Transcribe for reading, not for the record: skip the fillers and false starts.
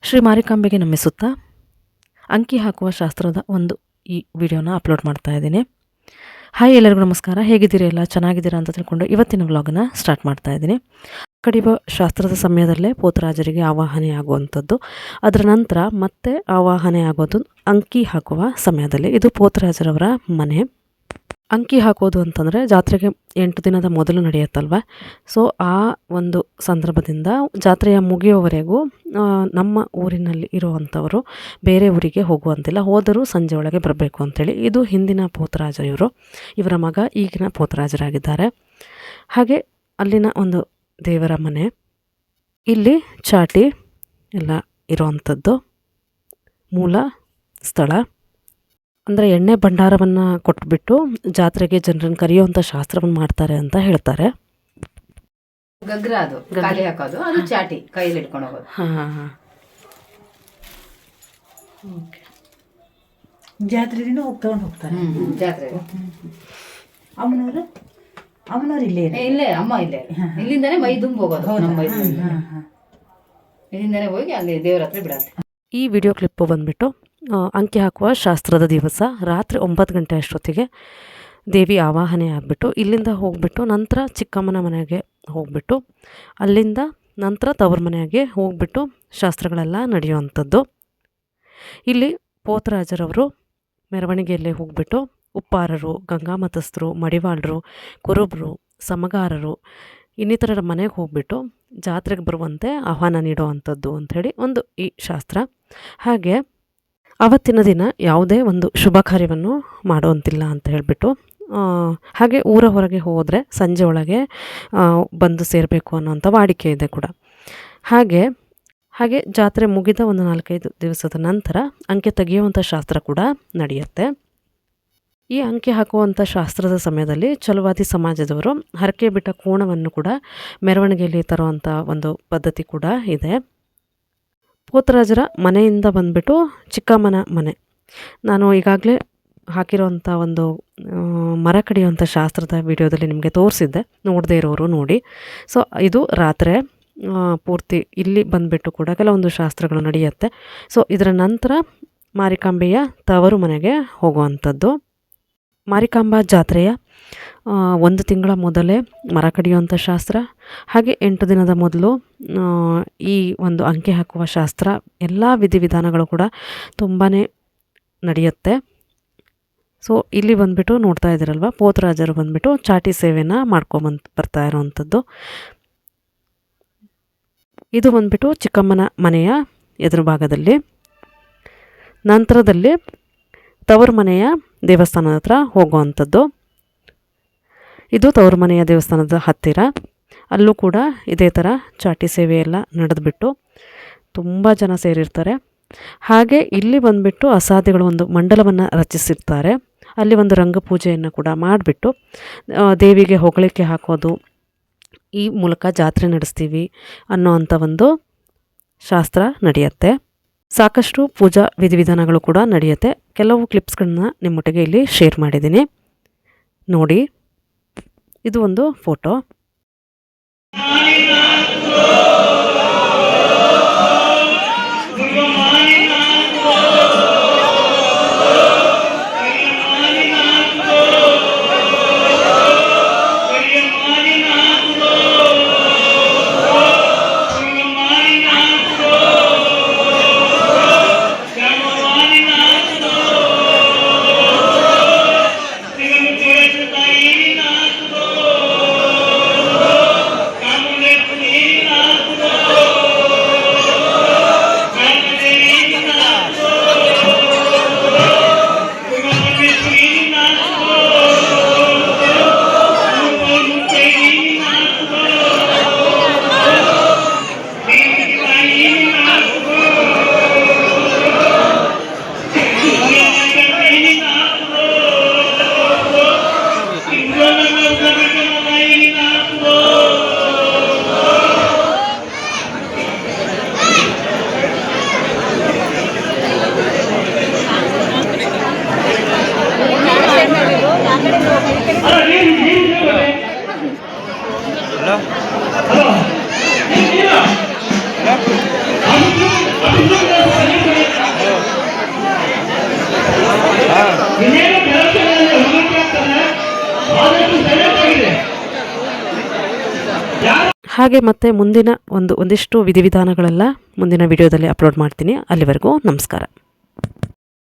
ಶ್ರೀ ಮಾರಿಕಾಂಬೆಗೆ ನಮಿಸುತ್ತಾ ಅಂಕಿ ಹಾಕುವ ಶಾಸ್ತ್ರದ ಒಂದು ಈ ವಿಡಿಯೋನ ಅಪ್ಲೋಡ್ ಮಾಡ್ತಾ ಇದ್ದೀನಿ. ಹಾಯ್, ಎಲ್ಲರಿಗೂ ನಮಸ್ಕಾರ. ಹೇಗಿದ್ದೀರಿ? ಎಲ್ಲ ಚೆನ್ನಾಗಿದ್ದೀರಾ ಅಂತ ತಿಳ್ಕೊಂಡು ಇವತ್ತಿನ ವ್ಲಾಗನ್ನು ಸ್ಟಾರ್ಟ್ ಮಾಡ್ತಾ ಇದ್ದೀನಿ. ಕಡಿಯುವ ಶಾಸ್ತ್ರದ ಸಮಯದಲ್ಲೇ ಪೋತರಾಜರಿಗೆ ಆವಾಹನೆ ಆಗುವಂಥದ್ದು. ಅದರ ನಂತರ ಮತ್ತೆ ಆವಾಹನೆ ಆಗೋದು ಅಂಕಿ ಹಾಕುವ ಸಮಯದಲ್ಲಿ. ಇದು ಪೋತರಾಜರವರ ಮನೆ. ಅಂಕಿ ಹಾಕೋದು ಅಂತಂದರೆ ಜಾತ್ರೆಗೆ 8 ದಿನದ ಮೊದಲು ನಡೆಯುತ್ತಲ್ವ. ಸೊ ಆ ಒಂದು ಸಂದರ್ಭದಿಂದ ಜಾತ್ರೆಯ ಮುಗಿಯುವವರೆಗೂ ನಮ್ಮ ಊರಿನಲ್ಲಿ ಇರುವಂಥವರು ಬೇರೆ ಊರಿಗೆ ಹೋಗುವಂತಿಲ್ಲ. ಹೋದರೂ ಸಂಜೆ ಒಳಗೆ ಬರಬೇಕು ಅಂಥೇಳಿ. ಇದು ಹಿಂದಿನ ಪೋತರಾಜ. ಇವರ ಮಗ ಈಗಿನ ಪೋತರಾಜರಾಗಿದ್ದಾರೆ. ಹಾಗೆ ಅಲ್ಲಿನ ಒಂದು ದೇವರ ಮನೆ. ಇಲ್ಲಿ ಚಾಟಿ ಎಲ್ಲ ಇರುವಂಥದ್ದು ಮೂಲ ಸ್ಥಳ. ಅಂದರೆ ಎಣ್ಣೆ ಭಂಡಾರವನ್ನು ಕೊಟ್ಬಿಟ್ಟು ಜಾತ್ರೆಗೆ ಜನರನ್ನು ಕರೆಯುವಂಥ ಶಾಸ್ತ್ರವನ್ನು ಮಾಡ್ತಾರೆ ಅಂತ ಹೇಳ್ತಾರೆ. ಗಗ್ರ ಅದು ಖಾಲಿ ಹಾಕೋದು, ಅದು ಚಾಟಿ ಕೈಯಲ್ಲಿ ಇಟ್ಕೊಂಡು ಹೋಗೋದು. ಓಕೆ. ಜಾತ್ರೆಗೂ ತಗೊಂಡು ಹೋಗ್ತಾರೆ. ಜಾತ್ರೆಗೆ ಅಮ್ಮನವ್ರು ಇಲ್ಲೇ ಅಮ್ಮ ಇಲ್ಲೇ, ಇಲ್ಲಿಂದಾನೆ ಮೈ ತುಂಬ ಹೋಗೋದು. ನಮ್ಮ ಮೈ ಇಲ್ಲಿಂದಾನೆ ಹೋಗಿ ಅಲ್ಲಿ ದೇವರ ಹತ್ರ ಬಿಡತ್ತೆ. ಈ ವಿಡಿಯೋ ಕ್ಲಿಪ್ಪು ಬಂದ್ಬಿಟ್ಟು ಅಂಕಿ ಹಾಕುವ ಶಾಸ್ತ್ರದ ದಿವಸ ರಾತ್ರಿ 9 ಗಂಟೆ ಅಷ್ಟೊತ್ತಿಗೆ ದೇವಿ ಆವಾಹನೆ ಆಗಿಬಿಟ್ಟು ಇಲ್ಲಿಂದ ಹೋಗಿಬಿಟ್ಟು ನಂತರ ಚಿಕ್ಕಮ್ಮನ ಮನೆಗೆ ಹೋಗಿಬಿಟ್ಟು ಅಲ್ಲಿಂದ ನಂತರ ತವ್ರ ಮನೆಗೆ ಹೋಗಿಬಿಟ್ಟು ಶಾಸ್ತ್ರಗಳೆಲ್ಲ ನಡೆಯುವಂಥದ್ದು. ಇಲ್ಲಿ ಪೋತರಾಜರವರು ಮೆರವಣಿಗೆಯಲ್ಲೇ ಹೋಗಿಬಿಟ್ಟು ಉಪ್ಪಾರರು, ಗಂಗಾಮತಸ್ಥರು, ಮಡಿವಾಳರು, ಕುರುಬರು, ಸಮಗಾರರು ಇನ್ನಿತರರ ಮನೆಗೆ ಹೋಗಿಬಿಟ್ಟು ಜಾತ್ರೆಗೆ ಬರುವಂತೆ ಆಹ್ವಾನ ನೀಡುವಂಥದ್ದು ಅಂಥೇಳಿ ಒಂದು ಈ ಶಾಸ್ತ್ರ. ಹಾಗೆ ಆವತ್ತಿನ ದಿನ ಯಾವುದೇ ಒಂದು ಶುಭ ಕಾರ್ಯವನ್ನು ಮಾಡುವಂತಿಲ್ಲ ಅಂತ ಹೇಳಿಬಿಟ್ಟು, ಹಾಗೆ ಊರ ಹೊರಗೆ ಹೋದರೆ ಸಂಜೆ ಒಳಗೆ ಬಂದು ಸೇರಬೇಕು ಅನ್ನೋಂಥ ವಾಡಿಕೆ ಇದೆ ಕೂಡ. ಹಾಗೆ ಜಾತ್ರೆ ಮುಗಿದ ಒಂದು 4-5 ದಿವಸದ ನಂತರ ಅಂಕೆ ತೆಗೆಯುವಂಥ ಶಾಸ್ತ್ರ ಕೂಡ ನಡೆಯುತ್ತೆ. ಈ ಅಂಕೆ ಹಾಕುವಂಥ ಶಾಸ್ತ್ರದ ಸಮಯದಲ್ಲಿ ಛಲವಾದಿ ಸಮಾಜದವರು ಹರಕೆ ಬಿಟ್ಟ ಕೋಣವನ್ನು ಕೂಡ ಮೆರವಣಿಗೆಯಲ್ಲಿ ತರುವಂಥ ಒಂದು ಪದ್ಧತಿ ಕೂಡ ಇದೆ. ಪೋತರಾಜರ ಮನೆಯಿಂದ ಬಂದುಬಿಟ್ಟು ಚಿಕ್ಕಮ್ಮನ ಮನೆ. ನಾನು ಈಗಾಗಲೇ ಹಾಕಿರೋವಂಥ ಒಂದು ಮರ ಕಡಿಯುವಂಥ ಶಾಸ್ತ್ರದ ವಿಡಿಯೋದಲ್ಲಿ ನಿಮಗೆ ತೋರಿಸಿದ್ದೆ, ನೋಡದೇ ಇರೋರು ನೋಡಿ. ಸೊ ಇದು ರಾತ್ರಿ ಪೂರ್ತಿ ಇಲ್ಲಿ ಬಂದುಬಿಟ್ಟು ಕೂಡ ಕೆಲವೊಂದು ಶಾಸ್ತ್ರಗಳು ನಡೆಯುತ್ತೆ. ಸೊ ಇದರ ನಂತರ ಮಾರಿಕಾಂಬೆಯ ತವರು ಮನೆಗೆ ಹೋಗುವಂಥದ್ದು. ಮಾರಿಕಾಂಬಾ ಜಾತ್ರೆಯ 1 ತಿಂಗಳ ಮೊದಲೇ ಮರ ಕಡಿಯುವಂಥ ಶಾಸ್ತ್ರ, ಹಾಗೆ 8 ದಿನದ ಮೊದಲು ಈ ಒಂದು ಅಂಕೆ ಹಾಕುವ ಶಾಸ್ತ್ರ, ಎಲ್ಲ ವಿಧಿವಿಧಾನಗಳು ಕೂಡ ತುಂಬಾ ನಡೆಯುತ್ತೆ. ಸೊ ಇಲ್ಲಿ ಬಂದುಬಿಟ್ಟು ನೋಡ್ತಾ ಇದ್ದೀರಲ್ವ, ಪೋತರಾಜರು ಬಂದುಬಿಟ್ಟು ಚಾಟಿ ಸೇವೆನ ಬರ್ತಾ ಇರೋವಂಥದ್ದು. ಇದು ಬಂದುಬಿಟ್ಟು ಚಿಕ್ಕಮ್ಮನ ಮನೆಯ ಎದುರು ಭಾಗದಲ್ಲಿ. ನಂತರದಲ್ಲಿ ತವರು ಮನೆಯ ದೇವಸ್ಥಾನದ ಹತ್ರ ಹೋಗುವಂಥದ್ದು. ಇದು ತವರು ಮನೆಯ ದೇವಸ್ಥಾನದ ಹತ್ತಿರ. ಅಲ್ಲೂ ಕೂಡ ಇದೇ ಥರ ಚಾಟಿ ಸೇವೆ ಎಲ್ಲ ನಡೆದ್ಬಿಟ್ಟು ತುಂಬ ಜನ ಸೇರಿರ್ತಾರೆ. ಹಾಗೆ ಇಲ್ಲಿ ಬಂದುಬಿಟ್ಟು ಅಸಾಧ್ಯಗಳು ಒಂದು ಮಂಡಲವನ್ನು ರಚಿಸಿರ್ತಾರೆ. ಅಲ್ಲಿ ಒಂದು ರಂಗಪೂಜೆಯನ್ನು ಕೂಡ ಮಾಡಿಬಿಟ್ಟು ದೇವಿಗೆ ಹೊಗಳಿಕೆ ಹಾಕೋದು, ಈ ಮೂಲಕ ಜಾತ್ರೆ ನಡೆಸ್ತೀವಿ ಅನ್ನೋವಂಥ ಒಂದು ಶಾಸ್ತ್ರ ನಡೆಯುತ್ತೆ. ಸಾಕಷ್ಟು ಪೂಜಾ ವಿಧಿವಿಧಾನಗಳು ಕೂಡ ನಡೆಯುತ್ತೆ. ಕೆಲವು ಕ್ಲಿಪ್ಸ್ಗಳನ್ನ ನಿಮ್ಮೊಟ್ಟಿಗೆ ಇಲ್ಲಿ ಶೇರ್ ಮಾಡಿದ್ದೀನಿ ನೋಡಿ. ಇದು ಒಂದು ಫೋಟೋ. Come on, ಇನ್ನೇನು ಕೆಲಸಗಳಲ್ಲಿ ಹುಡುಕಾಗ್ತದೆ ಆದಷ್ಟು ಸೈಲೆಂಟ್ ಆಗಿದೆ. ಹಾಗೆ ಮತ್ತೆ ಮುಂದಿನ ಒಂದಿಷ್ಟು ವಿಧಿವಿಧಾನಗಳೆಲ್ಲ ಮುಂದಿನ ವಿಡಿಯೋದಲ್ಲಿ ಅಪ್ಲೋಡ್ ಮಾಡ್ತೀನಿ. ಅಲ್ಲಿವರೆಗೂ ನಮಸ್ಕಾರ.